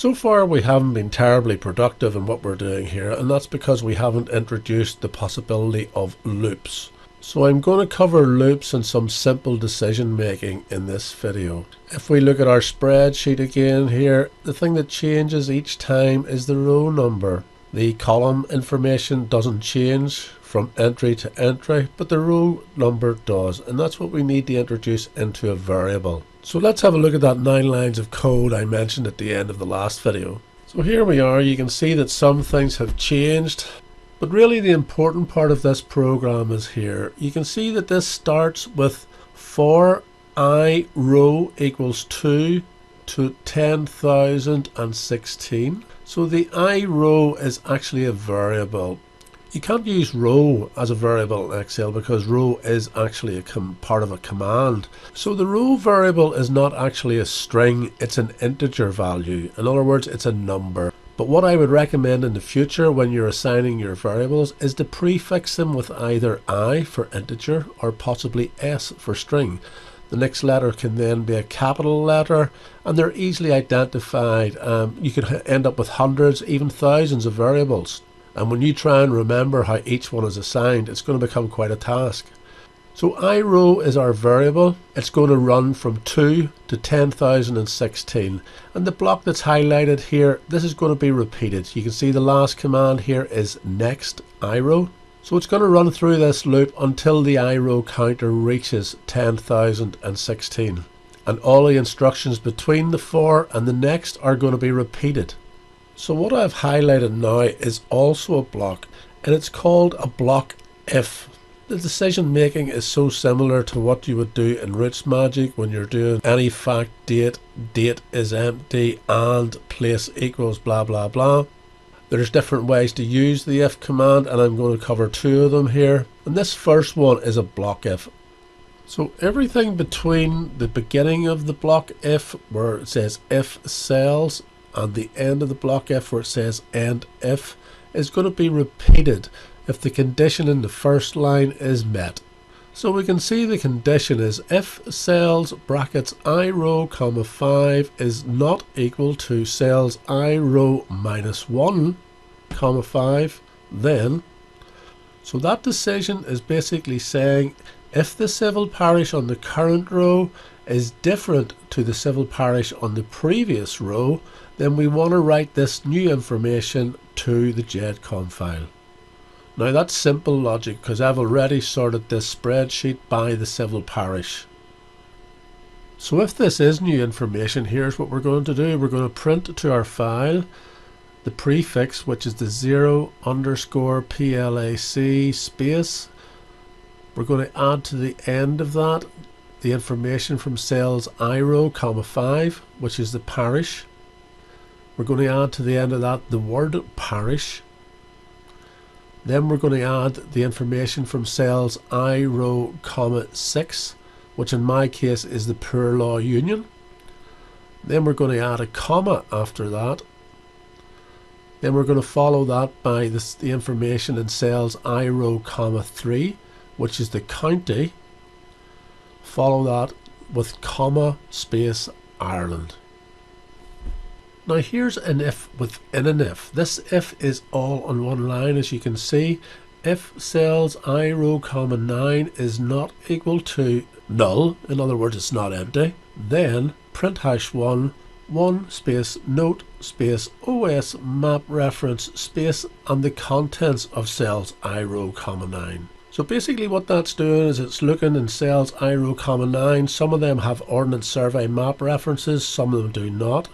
So far we haven't been terribly productive in what we're doing here, and that's because we haven't introduced the possibility of loops. So I'm going to cover loops and some simple decision making in this video. If we look at our spreadsheet again here, the thing that changes each time is the row number. The column information doesn't change from entry to entry, but the row number does, and that's what we need to introduce into a variable. So let's have a look at that 9 lines of code I mentioned at the end of the last video. So here we are. You can see that some things have changed, but really the important part of this program is here. You can see that this starts with for I row equals 2 to 10,016. So the I row is actually a variable. You can't use row as a variable in Excel because row is actually a part of a command. So the row variable is not actually a string, it's an integer value. In other words, it's a number. But what I would recommend in the future when you're assigning your variables is to prefix them with either I for integer or possibly S for string. The next letter can then be a capital letter, and they're easily identified. You could end up with hundreds, even thousands of variables. And when you try and remember how each one is assigned, it's going to become quite a task. So I row is our variable. It's going to run from 2 to 10,016. And the block that's highlighted here, this is going to be repeated. You can see the last command here is next I row. So it's going to run through this loop until the I row counter reaches 10,016. And all the instructions between the for and the next are going to be repeated. So what I've highlighted now is also a block, and it's called a block if. The decision making is so similar to what you would do in Rootsmagic when you're doing any fact date, date is empty, and place equals blah blah blah. There's different ways to use the if command, and I'm going to cover 2 of them here. And this first one is a block if. So everything between the beginning of the block if, where it says if cells, and the end of the block if, where it says end if, is going to be repeated if the condition in the first line is met. So we can see the condition is if cells brackets I row comma 5 is not equal to cells I row minus 1 comma 5, then. So that decision is basically saying if the civil parish on the current row is different to the civil parish on the previous row, then we want to write this new information to the Gedcom file. Now that's simple logic because I've already sorted this spreadsheet by the civil parish. So if this is new information, here's what we're going to do. We're going to print to our file the prefix, which is the 0_PLAC space. We're going to add to the end of that the information from cells I row comma 5, which is the parish. We're going to add to the end of that the word parish. Then we're going to add the information from cells I row comma 6, which in my case is the poor law union. Then we're going to add a comma after that. Then we're going to follow that by the information in cells I row comma 3, which is the county. Follow that with comma space Ireland. Now here's an if within an if. This if is all on one line, as you can see. If cells I row comma 9 is not equal to null, in other words it's not empty, then print #1 space note space OS map reference space and the contents of cells I row comma 9. So basically what that's doing is it's looking in cells I row comma 9. Some of them have Ordnance Survey map references, some of them do not.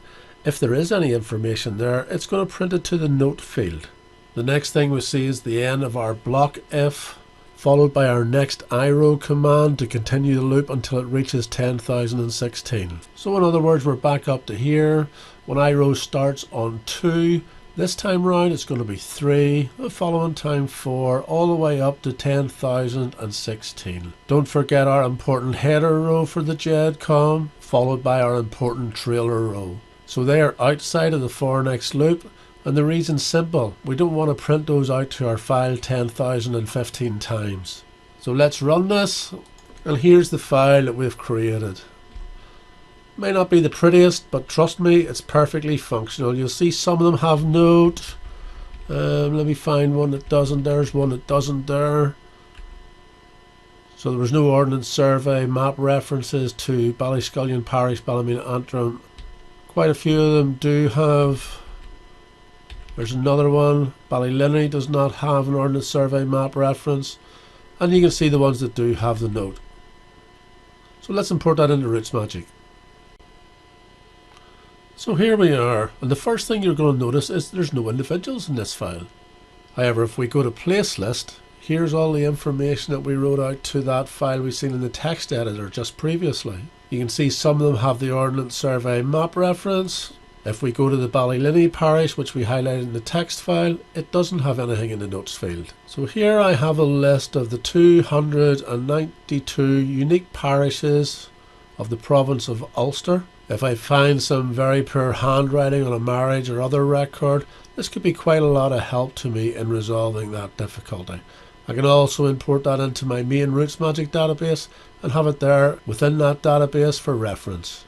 If there is any information there, it's going to print it to the note field. The next thing we see is the end of our block if, followed by our next I row command to continue the loop until it reaches 10,016. So in other words, we're back up to here. When I row starts on 2, this time round it's going to be 3, the following time 4, all the way up to 10,016. Don't forget our important header row for the Gedcom, followed by our important trailer row. So they are outside of the for next loop, and the reason's simple. We don't want to print those out to our file 10,015 times. So let's run this, and here's the file that we've created. May not be the prettiest, but trust me, it's perfectly functional. You'll see some of them have note. Let me find one that doesn't. There's one that doesn't there. So there was no Ordnance Survey map references to Ballyscullion Parish, Ballymena, Antrim. Quite a few of them do have. There's another one. Ballylinny does not have an Ordnance Survey map reference. And you can see the ones that do have the note. So let's import that into Rootsmagic. So here we are, and the first thing you're going to notice is there's no individuals in this file. However, if we go to place list, here's all the information that we wrote out to that file we've seen in the text editor just previously. You can see some of them have the Ordnance Survey map reference. If we go to the Ballylinny Parish, which we highlighted in the text file, it doesn't have anything in the notes field. So here I have a list of the 292 unique parishes of the province of Ulster. If I find some very poor handwriting on a marriage or other record, this could be quite a lot of help to me in resolving that difficulty. I can also import that into my main Rootsmagic database and have it there within that database for reference.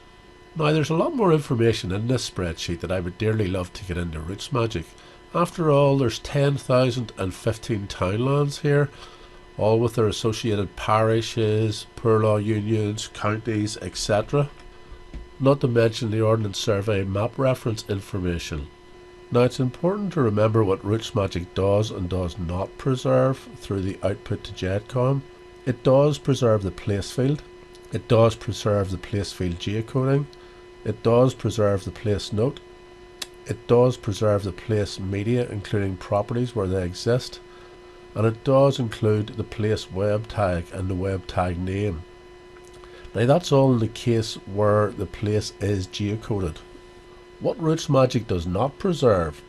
Now there's a lot more information in this spreadsheet that I would dearly love to get into Rootsmagic. After all, there's 10,015 townlands here, all with their associated parishes, poor law unions, counties, etc. Not to mention the Ordnance Survey map reference information. Now it's important to remember what Rootsmagic does and does not preserve through the output to Gedcom. It does preserve the place field. It does preserve the place field geocoding. It does preserve the place note. It does preserve the place media, including properties where they exist. And it does include the place web tag and the web tag name. Now that's all in the case where the place is geocoded. What Rootsmagic does not preserve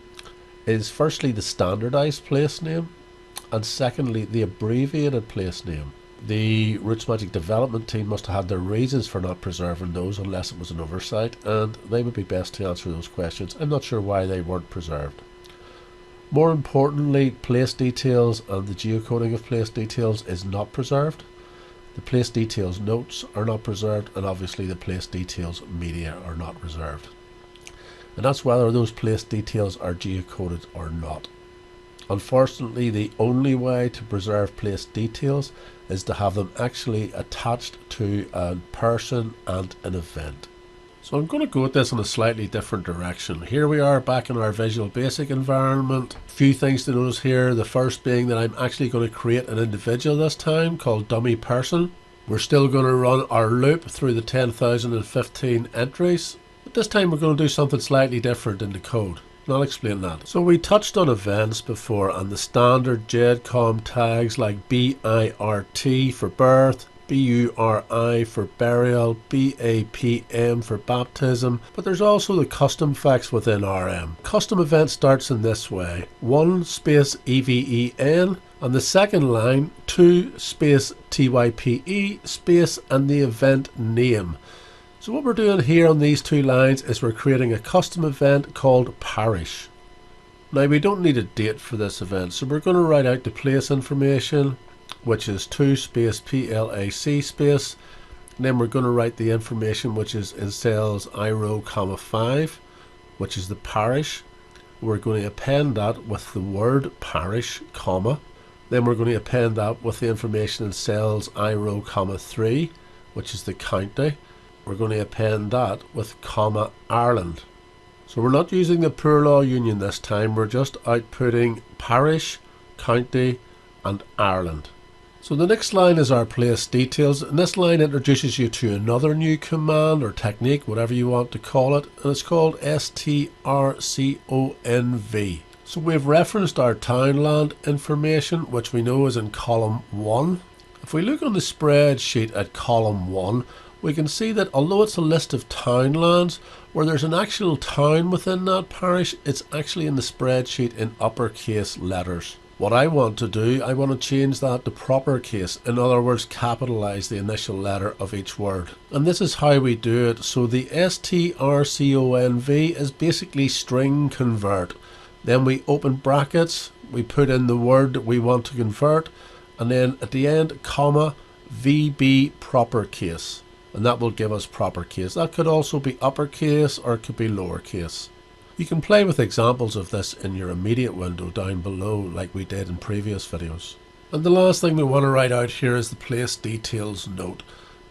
is firstly the standardized place name and secondly the abbreviated place name. The Rootsmagic development team must have had their reasons for not preserving those unless it was an oversight, and they would be best to answer those questions. I'm not sure why they weren't preserved. More importantly, place details and the geocoding of place details is not preserved. The place details notes are not preserved, and obviously the place details media are not preserved. And that's whether those place details are geocoded or not. Unfortunately, the only way to preserve place details is to have them actually attached to a person and an event. So I'm going to go at this in a slightly different direction. Here we are back in our Visual Basic environment. A few things to notice here. The first being that I'm actually going to create an individual this time called dummy person. We're still going to run our loop through the 10,015 entries. But this time we're going to do something slightly different in the code. And I'll explain that. So we touched on events before and the standard Gedcom tags like BIRT for birth, BURI for burial, BAPM for baptism, but there's also the custom facts within RM. Custom event starts in this way: 1 space EVEN, and the second line 2 space TYPE space and the event name. So what we're doing here on these two lines is we're creating a custom event called parish. Now we don't need a date for this event, so we're going to write out the place information, which is 2 space PLAC space. And then we're going to write the information which is in cells I row comma 5, which is the parish. We're going to append that with the word parish, comma. Then we're going to append that with the information in cells I row comma 3, which is the county. We're going to append that with comma Ireland. So we're not using the poor law union this time, we're just outputting parish, county and Ireland. So the next line is our place details, and this line introduces you to another new command or technique, whatever you want to call it, and it's called strconv. So we've referenced our townland information, which we know is in column 1. If we look on the spreadsheet at column 1, we can see that although it's a list of townlands, where there's an actual town within that parish, it's actually in the spreadsheet in uppercase letters. What I want to do, I want to change that to proper case, in other words capitalize the initial letter of each word. And this is how we do it. So the strconv is basically string convert. Then we open brackets, we put in the word that we want to convert, and then at the end, comma, VB proper case. and that will give us proper case. That could also be uppercase or it could be lowercase. You can play with examples of this in your immediate window down below like we did in previous videos. And the last thing we want to write out here is the place details note.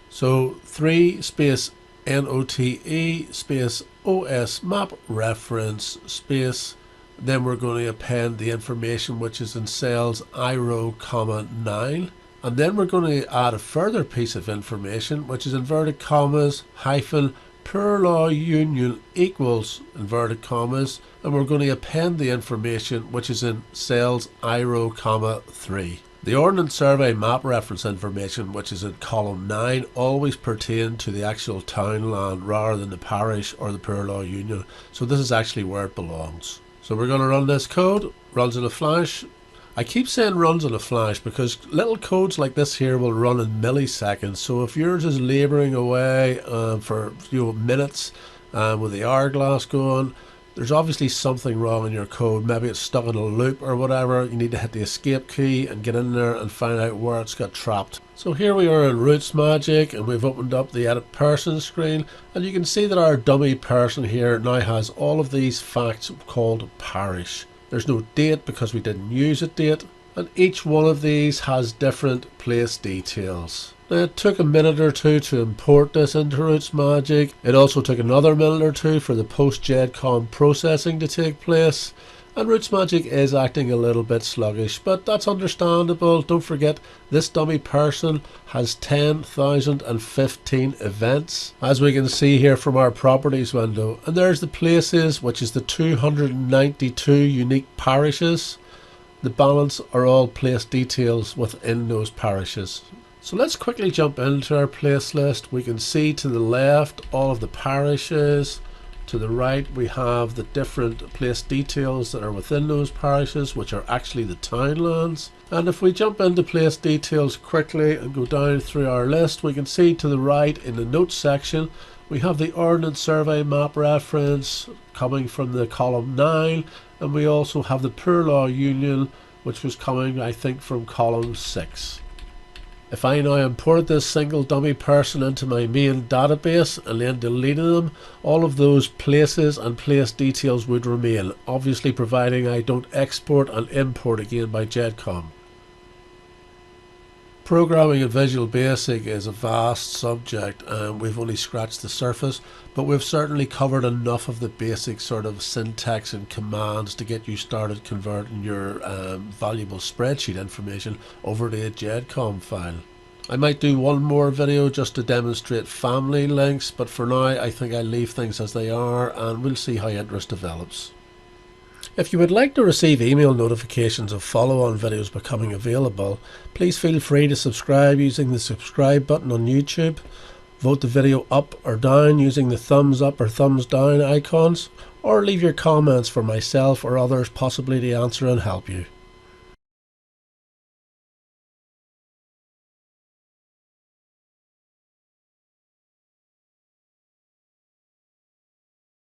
So 3 space NOTE space OS map reference space, then we're going to append the information which is in cells I row comma 9, and then we're going to add a further piece of information which is inverted commas hyphen per law union equals inverted commas, and we're going to append the information which is in cells I row comma 3. The Ordnance Survey map reference information which is in column 9 always pertain to the actual townland rather than the parish or the poor law union, so this is actually where it belongs. So we're going to run this code, runs in a flash. I keep saying runs in a flash because little codes like this here will run in milliseconds, so if yours is labouring away for minutes with the hourglass going, there's obviously something wrong in your code. Maybe it's stuck in a loop or whatever. You need to hit the escape key and get in there and find out where it's got trapped. So here we are in Rootsmagic, and we've opened up the edit person screen, and you can see that our dummy person here now has all of these facts called parish. There's no date because we didn't use a date, and each one of these has different place details. Now, it took a minute or two to import this into Rootsmagic. It also took another minute or two for the post-Gedcom processing to take place, and Rootsmagic is acting a little bit sluggish, but that's understandable. Don't forget, this dummy person has 10,015 events, as we can see here from our properties window, and there's the places, which is the 292 unique parishes. The balance are all place details within those parishes. So let's quickly jump into our place list. We can see to the left all of the parishes. To the right we have the different place details that are within those parishes, which are actually the townlands. And if we jump into place details quickly and go down through our list, we can see to the right in the notes section we have the Ordnance Survey map reference coming from the column 9, and we also have the Poor Law Union, which was coming I think from column 6. If I now import this single dummy person into my main database and then deleted them, all of those places and place details would remain, obviously providing I don't export and import again by Gedcom. Programming in Visual Basic is a vast subject and we've only scratched the surface, but we've certainly covered enough of the basic sort of syntax and commands to get you started converting your valuable spreadsheet information over to a Gedcom file. I might do one more video just to demonstrate family links, but for now I think I'll leave things as they are and we'll see how interest develops. If you would like to receive email notifications of follow-on videos becoming available, please feel free to subscribe using the subscribe button on YouTube. Vote the video up or down using the thumbs up or thumbs down icons, or leave your comments for myself or others possibly to answer and help you.